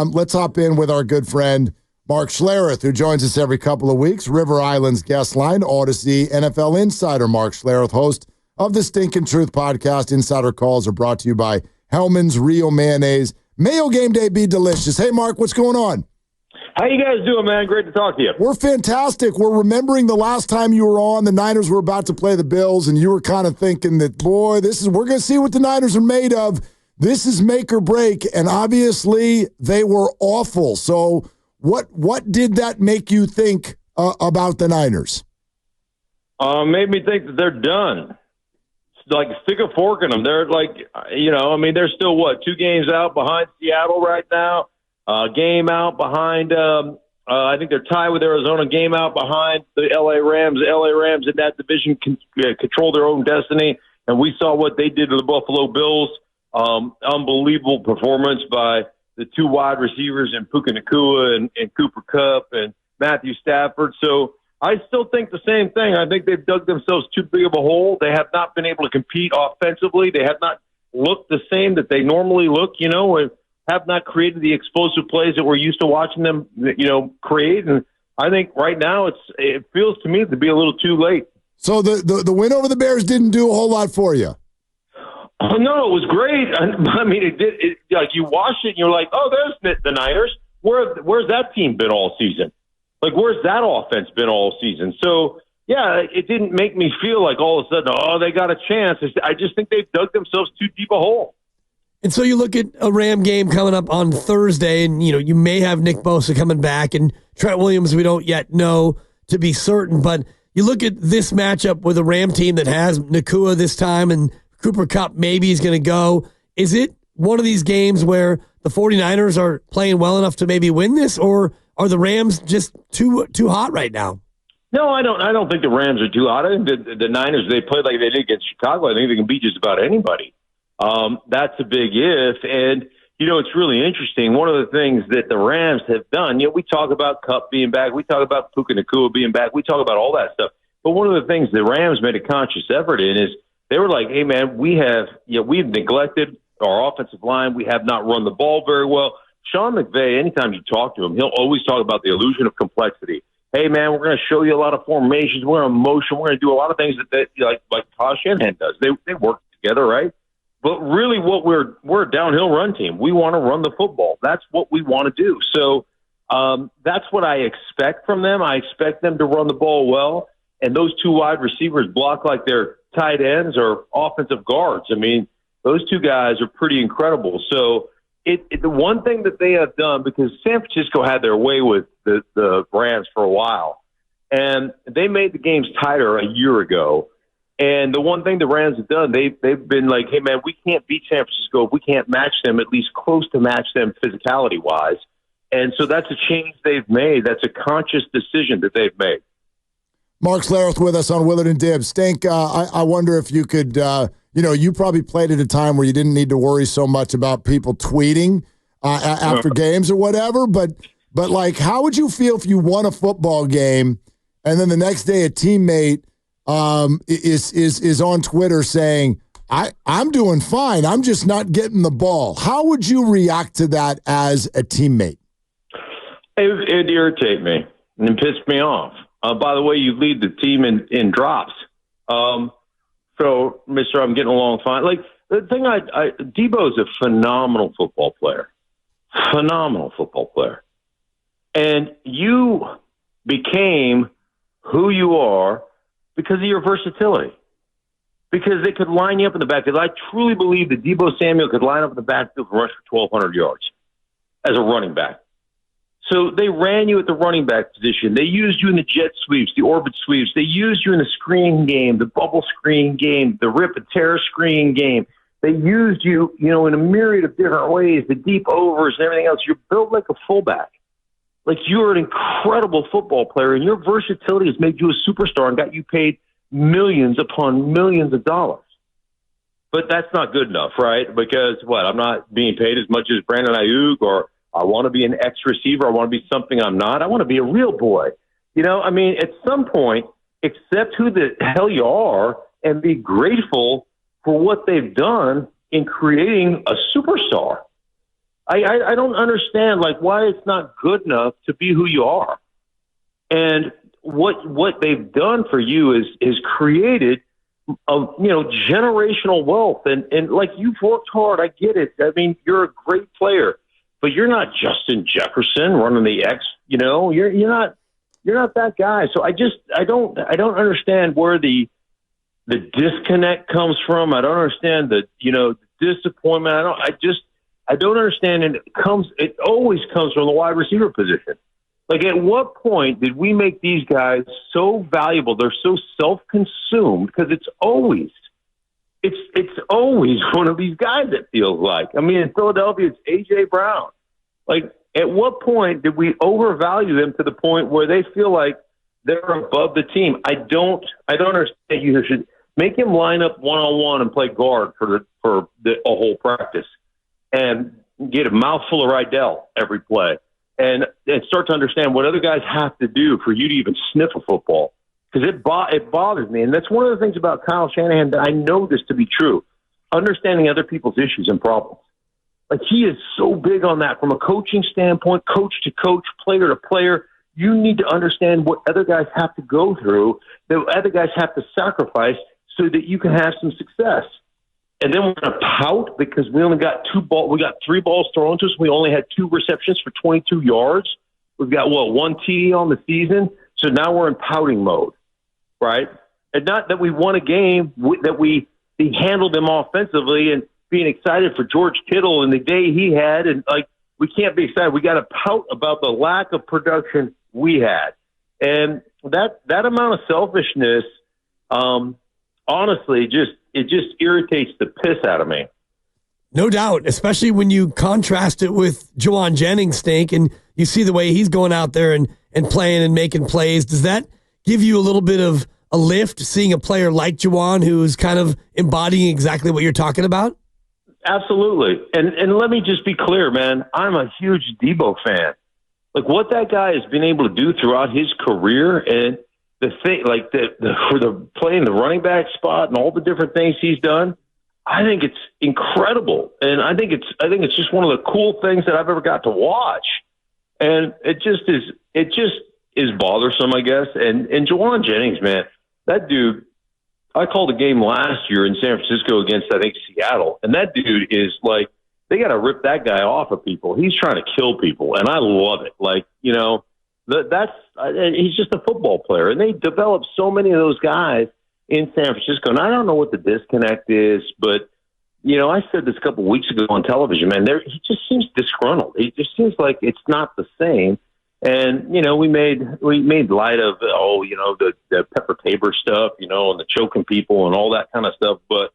Let's hop in with our good friend Mark Schlereth, who joins us every couple of weeks. River Island's guest line, Odyssey NFL insider Mark Schlereth, host of the Stinkin' Truth podcast. Insider calls are brought to you by Hellman's Real Mayonnaise. Mayo game day be delicious. Hey, Mark, what's going on? How you guys doing, man? Great to talk to you. We're fantastic. We're remembering the last time you were on. The Niners were about to play the Bills, and you were kind of thinking that, boy, we're going to see what the Niners are made of. This is make or break, and obviously they were awful. So what did that make you think about the Niners? Made me think that they're done. Like, stick a fork in them. They're like, they're still, 2 games out behind Seattle right now. Game out behind, I think they're tied with Arizona, game out behind the L.A. Rams. The L.A. Rams in that division control their own destiny, and we saw what they did to the Buffalo Bills. Unbelievable performance by the 2 wide receivers in Puka Nacua and Cooper Kupp and Matthew Stafford. So I still think the same thing. I think they've dug themselves too big of a hole. They have not been able to compete offensively. They have not looked the same that they normally look, and have not created the explosive plays that we're used to watching them, create. And I think right now it feels to me to be a little too late. So the win over the Bears didn't do a whole lot for you. Oh, no, it was great. I mean, it did. Like, you watch it and you're like, oh, there's the Niners. Where's that team been all season? Like, where's that offense been all season? So, yeah, it didn't make me feel like all of a sudden, oh, they got a chance. I just think they've dug themselves too deep a hole. And so you look at a Ram game coming up on Thursday, and you may have Nick Bosa coming back, and Trent Williams we don't yet know to be certain. But you look at this matchup with a Ram team that has Nacua this time, and Cooper Kupp maybe is going to go. Is it one of these games where the 49ers are playing well enough to maybe win this, or are the Rams just too hot right now? No, I don't think the Rams are too hot. I think the Niners, they played like they did against Chicago. I think they can beat just about anybody. That's a big if. And, it's really interesting. One of the things that the Rams have done, we talk about Kupp being back. We talk about Puka Nacua being back. We talk about all that stuff. But one of the things the Rams made a conscious effort in is they were like, hey, man, we've neglected our offensive line. We have not run the ball very well. Sean McVay, anytime you talk to him, he'll always talk about the illusion of complexity. Hey, man, we're going to show you a lot of formations. We're going to motion. We're going to do a lot of things that like Kyle Shanahan does. They work together, right? But really we're a downhill run team. We want to run the football. That's what we want to do. So that's what I expect from them. I expect them to run the ball well. And those 2 wide receivers block like they're tight ends or offensive guards. I mean, those 2 guys are pretty incredible. So the one thing that they have done, because San Francisco had their way with the Rams for a while, and they made the games tighter a year ago. And the one thing the Rams have done, they've been like, hey, man, we can't beat San Francisco if we can't match them, at least close to match them physicality-wise. And so that's a change they've made. That's a conscious decision that they've made. Mark Schlereth with us on Willard and Dibbs. Stink, I wonder if you could, you probably played at a time where you didn't need to worry so much about people tweeting after games or whatever. But like, how would you feel if you won a football game and then the next day a teammate is on Twitter saying, I'm doing fine. I'm just not getting the ball. How would you react to that as a teammate? It'd irritate me and piss me off. By the way, you lead the team in drops. So, mister, I'm getting along fine. Like, the thing Deebo is a phenomenal football player. Phenomenal football player. And you became who you are because of your versatility. Because they could line you up in the backfield. I truly believe that Deebo Samuel could line up in the backfield and rush for 1,200 yards as a running back. So they ran you at the running back position. They used you in the jet sweeps, the orbit sweeps. They used you in the screen game, the bubble screen game, the rip and tear screen game. They used you, in a myriad of different ways, the deep overs and everything else. You're built like a fullback. Like, you're an incredible football player, and your versatility has made you a superstar and got you paid millions upon millions of dollars. But that's not good enough, right? Because, I'm not being paid as much as Brandon Ayuk, or I want to be an X receiver. I want to be something I'm not. I want to be a real boy. At some point, accept who the hell you are and be grateful for what they've done in creating a superstar. I don't understand why it's not good enough to be who you are. And what they've done for you is created generational wealth. And you've worked hard. I get it. I mean, you're a great player, but you're not Justin Jefferson running the X. You're not that guy. So I don't understand where the disconnect comes from. I don't understand the disappointment. I don't understand. And it always comes from the wide receiver position. At what point did we make these guys so valuable? They're so self-consumed because it's always one of these guys, it feels like. I mean, in Philadelphia, it's A.J. Brown. At what point did we overvalue them to the point where they feel like they're above the team? I don't understand. You should make him line up one-on-one and play guard for a whole practice and get a mouthful of Rydell every play. And start to understand what other guys have to do for you to even sniff a football. Because it bothers me. And that's one of the things about Kyle Shanahan that I know this to be true. Understanding other people's issues and problems. He is so big on that from a coaching standpoint, coach to coach, player to player. You need to understand what other guys have to go through, that other guys have to sacrifice so that you can have some success. And then we're going to pout because we only got we got 3 balls thrown to us. We only had 2 receptions for 22 yards. We've got, 1 TD on the season. So now we're in pouting mode, right? And not that we won a game, that we handled them offensively and being excited for George Kittle and the day he had. And, we can't be excited. We got to pout about the lack of production we had. And that amount of selfishness, honestly, it just irritates the piss out of me. No doubt, especially when you contrast it with Jauan Jennings, Stink, and you see the way he's going out there and playing and making plays. Does that give you a little bit of a lift, seeing a player like Jauan who's kind of embodying exactly what you're talking about? Absolutely. And let me just be clear, man. I'm a huge Deebo fan. What that guy has been able to do throughout his career and the thing, for the playing the running back spot and all the different things he's done, I think it's incredible. And I think it's just one of the cool things that I've ever got to watch. And it just is bothersome, I guess. And Jauan Jennings, man, that dude, I called a game last year in San Francisco against, I think, Seattle. And that dude is they got to rip that guy off of people. He's trying to kill people. And I love it. He's just a football player. And they developed so many of those guys in San Francisco. And I don't know what the disconnect is, but, I said this a couple of weeks ago on television, man, he just seems disgruntled. It just seems like it's not the same. And, we made light of, the Pepper Tabor stuff, and the choking people and all that kind of stuff. But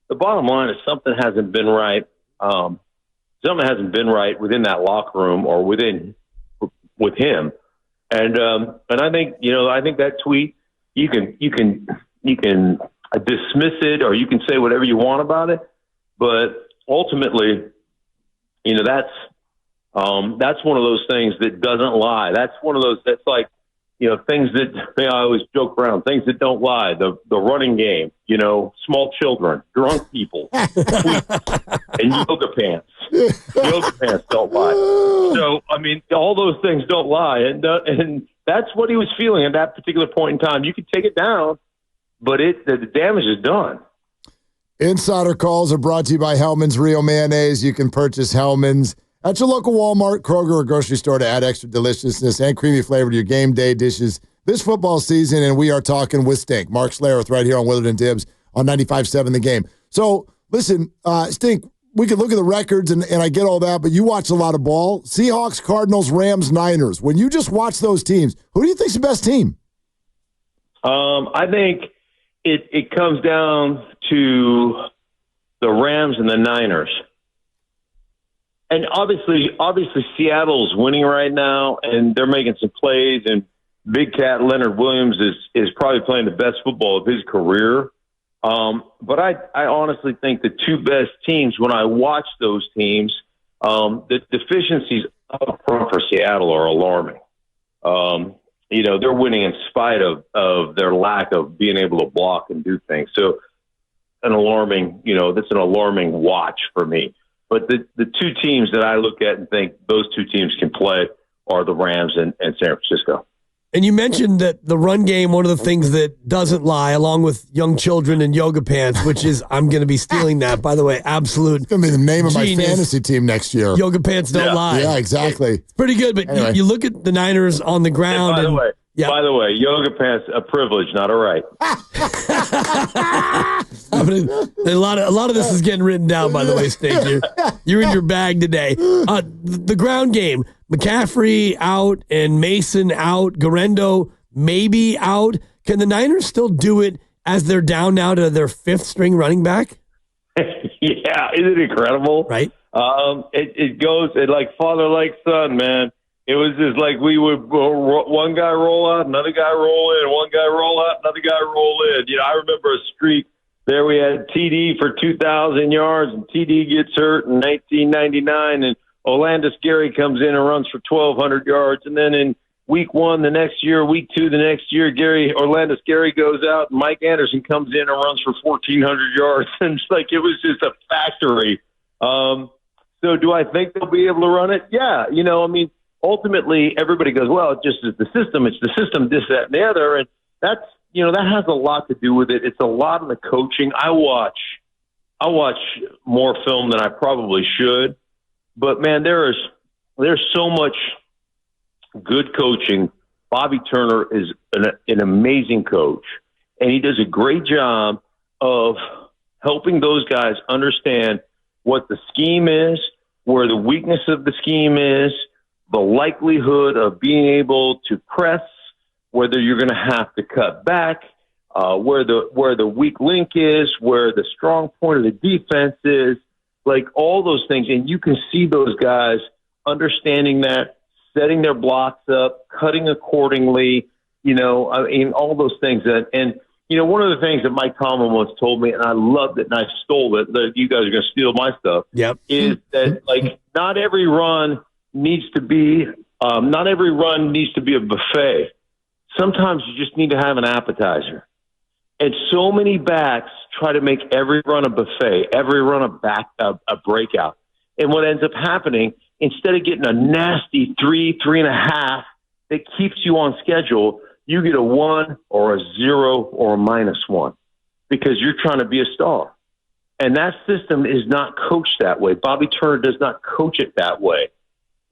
the bottom line is something hasn't been right. Something hasn't been right within that locker room or with him. And I think, I think that tweet, you can dismiss it or you can say whatever you want about it. But ultimately, that's one of those things that doesn't lie. That's one of those that's things that I always joke around, things that don't lie. The running game, small children, drunk people, and yoga pants. Yoga pants don't lie. So, I mean, all those things don't lie. And that's what he was feeling at that particular point in time. You could take it down, but the damage is done. Insider calls are brought to you by Hellman's Real Mayonnaise. You can purchase Hellman's at your local Walmart, Kroger, or grocery store to add extra deliciousness and creamy flavor to your game day dishes this football season. And we are talking with Stink, Mark Schlereth, right here on Willard and Dibbs on 95.7 The Game. So, listen, Stink, we can look at the records, and I get all that, but you watch a lot of ball. Seahawks, Cardinals, Rams, Niners. When you just watch those teams, who do you think's the best team? I think it comes down to the Rams and the Niners. And obviously Seattle's winning right now, and they're making some plays, and Big Cat Leonard Williams is probably playing the best football of his career. But I honestly think the two best teams, when I watch those teams, the deficiencies up front for Seattle are alarming. They're winning in spite of their lack of being able to block and do things. So that's an alarming watch for me. But the two teams that I look at and think those two teams can play are the Rams and San Francisco. And you mentioned that the run game, one of the things that doesn't lie, along with young children and yoga pants, which is, I'm going to be stealing that, by the way, absolute. It's going to be the name of my genius. fantasy team next year. Yoga pants don't lie. Yeah, exactly. It's pretty good, but anyway. you look at the Niners on the ground. By the way, yoga pants, a privilege, not a right. A lot of this is getting written down, by the way, Stink. You're in your bag today. The ground game, McCaffrey out and Mason out, Garendo maybe out. Can the Niners still do it as they're down now to their fifth string running back? Yeah, isn't it incredible? Right. It goes like father, like son, man. It was just like we would one guy roll out, another guy roll in, one guy roll out, another guy roll in. You know, I remember a streak there. We had TD for 2,000 yards, and TD gets hurt in 1999, and Orlando Scary comes in and runs for 1,200 yards. And then in week 1 the next year, week 2 the next year, Orlando Scary goes out, and Mike Anderson comes in and runs for 1,400 yards. And it's like it was just a factory. So do I think they'll be able to run it? Yeah. You know, I mean, ultimately, everybody goes, well, it just is the system. It's the system, this, that, and the other. And that's, you know, that has a lot to do with it. It's a lot of the coaching. I watch more film than I probably should. But, man, there's so much good coaching. Bobby Turner is an amazing coach, and he does a great job of helping those guys understand what the scheme is, where the weakness of the scheme is, the likelihood of being able to press, whether you're going to have to cut back, where the weak link is, where the strong point of the defense is, like all those things. And you can see those guys understanding that, setting their blocks up, cutting accordingly, you know, I mean, all those things. And you know, one of the things that Mike Tomlin once told me, and I loved it and I stole it, that you guys are going to steal my stuff, is that, like, not every run needs to be a buffet. Sometimes you just need to have an appetizer. And so many backs try to make every run a buffet, every run a breakout. And what ends up happening, instead of getting a nasty 3.5 that keeps you on schedule, you get a 1 or a 0 or a -1 because you're trying to be a star. And that system is not coached that way. Bobby Turner does not coach it that way.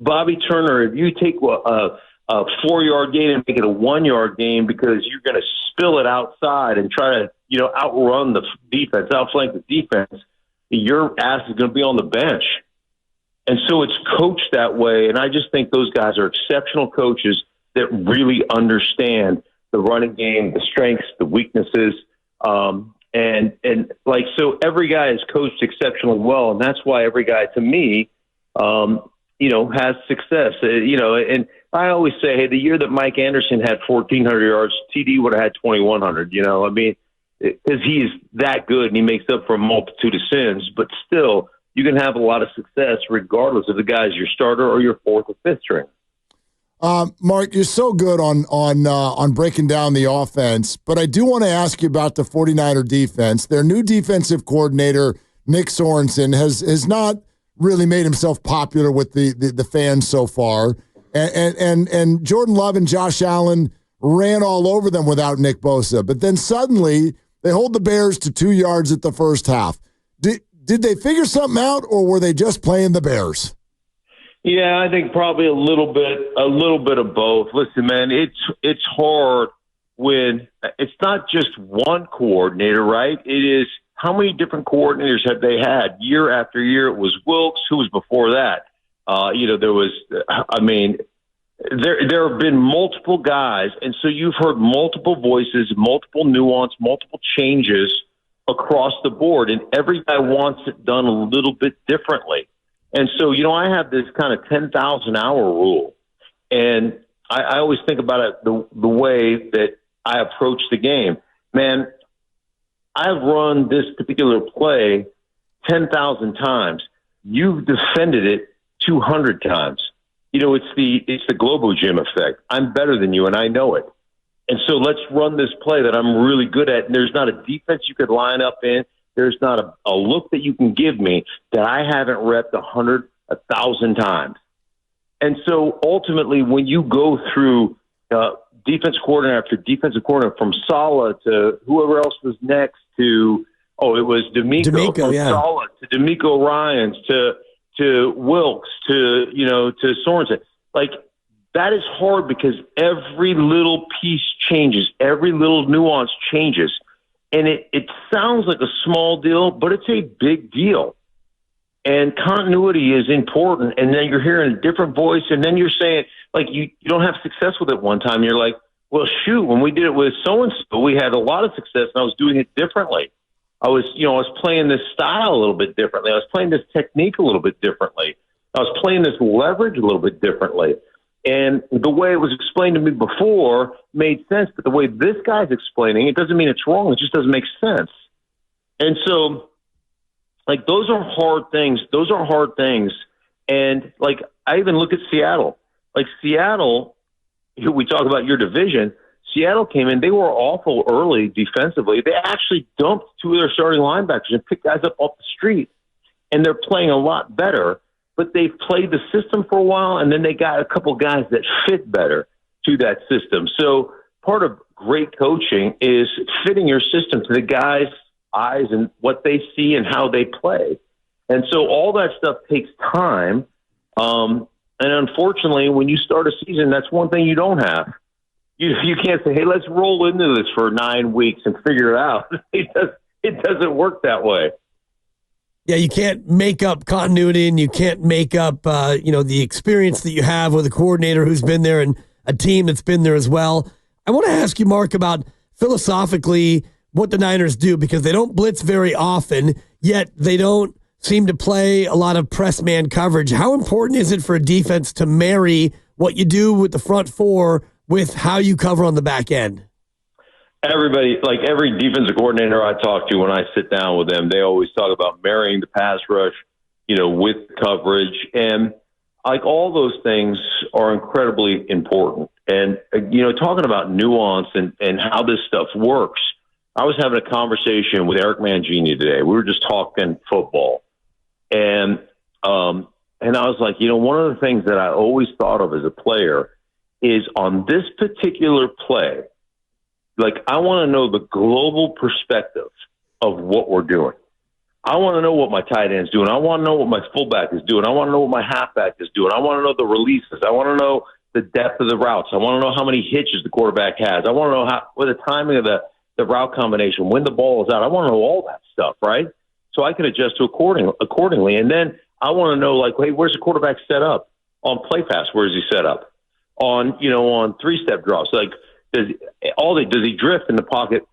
Bobby Turner, if you take a 4-yard gain and make it a 1-yard gain because you're going to spill it outside and try to, you know, outrun the defense, outflank the defense, your ass is going to be on the bench. And so it's coached that way. And I just think those guys are exceptional coaches that really understand the running game, the strengths, the weaknesses. And like, so every guy is coached exceptionally well. And that's why every guy, to me, you know, has success, you know, and I always say, hey, the year that Mike Anderson had 1,400 yards, TD would have had 2,100, you know, I mean, because he's that good and he makes up for a multitude of sins, but still you can have a lot of success regardless of the guy's your starter or your 4th or 5th string. Mark, you're so good on breaking down the offense, but I do want to ask you about the 49er defense. Their new defensive coordinator, Nick Sorensen, has not really made himself popular with the fans so far. And Jordan Love and Josh Allen ran all over them without Nick Bosa. But then suddenly they hold the Bears to 2 yards at the first half. Did they figure something out, or were they just playing the Bears? Yeah, I think probably a little bit of both. Listen, man, it's hard when it's not just one coordinator, right? It is how many different coordinators have they had year after year? It was Wilkes, who was before that. You know, there was, I mean, there have been multiple guys, and so you've heard multiple voices, multiple nuance, multiple changes across the board, and every guy wants it done a little bit differently. And so, you know, I have this kind of 10,000-hour rule, and I always think about it the way that I approach the game. Man, I've run this particular play 10,000 times. You've defended it 200 times. You know, it's the Globo Gym effect. I'm better than you, and I know it. And so let's run this play that I'm really good at. And there's not a defense you could line up in. there's not a look that you can give me that I haven't repped 100, 1,000 times. And so ultimately, when you go through defense coordinator after defensive coordinator, from Saleh to whoever else was next to, it was D'Amico from Saleh to D'Amico Ryans to Wilkes to Sorensen. Like, that is hard because every little piece changes, every little nuance changes. And it sounds like a small deal, but it's a big deal. And continuity is important. And then you're hearing a different voice, and then you're saying, like, you don't have success with it one time. You're like, well, shoot, when we did it with so-and-so, we had a lot of success, and I was doing it differently. I was playing this style a little bit differently. I was playing this technique a little bit differently. I was playing this leverage a little bit differently. And the way it was explained to me before made sense, but the way this guy's explaining it doesn't mean it's wrong. It just doesn't make sense. And so, like, those are hard things. Those are hard things. And, like, I even look at Seattle. Like, Seattle, we talk about your division, Seattle came in. They were awful early defensively. They actually dumped two of their starting linebackers and picked guys up off the street, and they're playing a lot better. But they've played the system for a while, and then they got a couple guys that fit better to that system. So part of great coaching is fitting your system to the guys' eyes and what they see and how they play. And so all that stuff takes time. And unfortunately, when you start a season, that's one thing you don't have. You can't say, hey, let's roll into this for 9 weeks and figure it out. It doesn't work that way. Yeah, you can't make up continuity, and you can't make up, the experience that you have with a coordinator who's been there and a team that's been there as well. I want to ask you, Mark, about philosophically what the Niners do, because they don't blitz very often, yet they don't seem to play a lot of press man coverage. How important is it for a defense to marry what you do with the front four with how you cover on the back end? Everybody, like every defensive coordinator I talk to when I sit down with them, they always talk about marrying the pass rush, with coverage. And like all those things are incredibly important. And, talking about nuance and how this stuff works, I was having a conversation with Eric Mangini today. We were just talking football. And I was like, one of the things that I always thought of as a player is on this particular play, like, I want to know the global perspective of what we're doing. I want to know what my tight end's doing. I want to know what my fullback is doing. I want to know what my halfback is doing. I want to know the releases. I want to know the depth of the routes. I want to know how many hitches the quarterback has. I want to know what the timing of the route combination, when the ball is out. I want to know all that stuff, right? So I can adjust to accordingly. And then I want to know, like, hey, where's the quarterback set up? On play pass, where is he set up? On three-step drops, like, does he drift in the pocket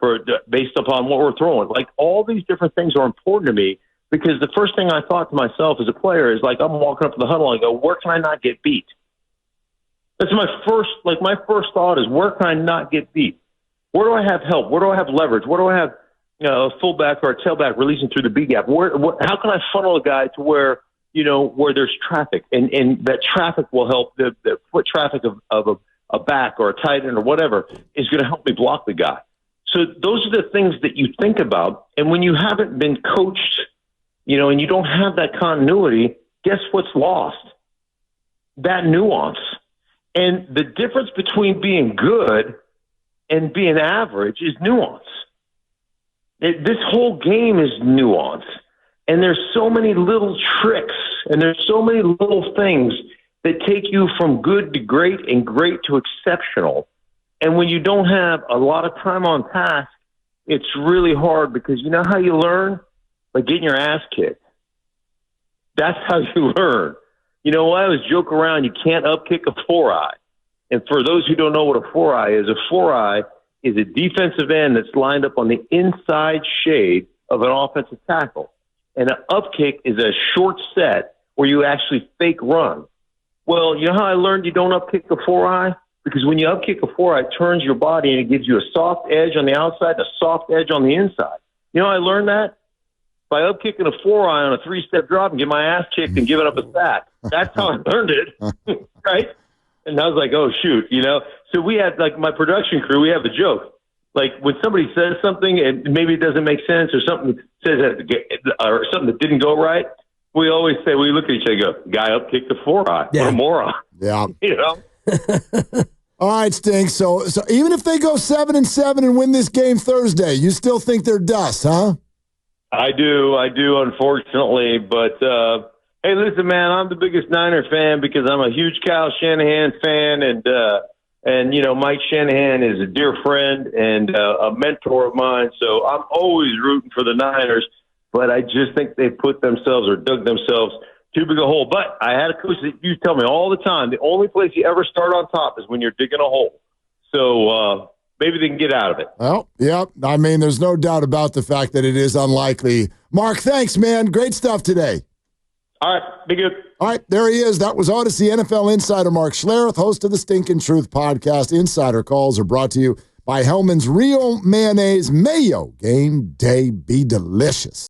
based upon what we're throwing? Like, all these different things are important to me, because the first thing I thought to myself as a player is, like, I'm walking up to the huddle and I go, where can I not get beat? That's my first thought is, where can I not get beat? Where do I have help? Where do I have leverage? Where do I have a fullback or a tailback releasing through the B gap? How can I funnel a guy to where there's traffic, and that traffic will help the foot traffic of a back or a tight end or whatever is going to help me block the guy. So those are the things that you think about. And when you haven't been coached, and you don't have that continuity, guess what's lost? That nuance. And the difference between being good and being average is nuance. This whole game is nuance. And there's so many little tricks, and there's so many little things that take you from good to great and great to exceptional. And when you don't have a lot of time on task, it's really hard, because you know how you learn? By getting your ass kicked. That's how you learn. I always joke around, you can't upkick a 4-eye. And for those who don't know what a 4-eye is, a 4-eye is a defensive end that's lined up on the inside shade of an offensive tackle. And an upkick is a short set where you actually fake run. Well, you know how I learned you don't upkick a 4-eye? Because when you upkick a 4-eye, it turns your body and it gives you a soft edge on the outside and a soft edge on the inside. You know how I learned that? By upkicking a 4-eye on a 3-step drop and get my ass kicked and giving up a sack. That's how I learned it, right? And I was like, oh, shoot, So we had, like, my production crew, we have a joke. like when somebody says something and maybe it doesn't make sense or something says that, or something that didn't go right, we always say, we look at each other and go, guy up kicked the 4-eye. Yeah. What a moron. Yeah. You know? All right, Stink. So even if they go 7-7 and win this game Thursday, you still think they're dust, huh? I do, unfortunately. But, hey, listen, man, I'm the biggest Niner fan because I'm a huge Kyle Shanahan fan. And you know, Mike Shanahan is a dear friend and a mentor of mine. So I'm always rooting for the Niners. But I just think they put themselves or dug themselves too big a hole. But I had a coach that used to tell me all the time, the only place you ever start on top is when you're digging a hole. So maybe they can get out of it. Well, yep. I mean, there's no doubt about the fact that it is unlikely. Mark, thanks, man. Great stuff today. All right. Be good. All right, there he is. That was Odyssey NFL insider Mark Schlereth, host of the Stinkin' Truth podcast. Insider calls are brought to you by Hellman's Real Mayonnaise Mayo. Game day be delicious.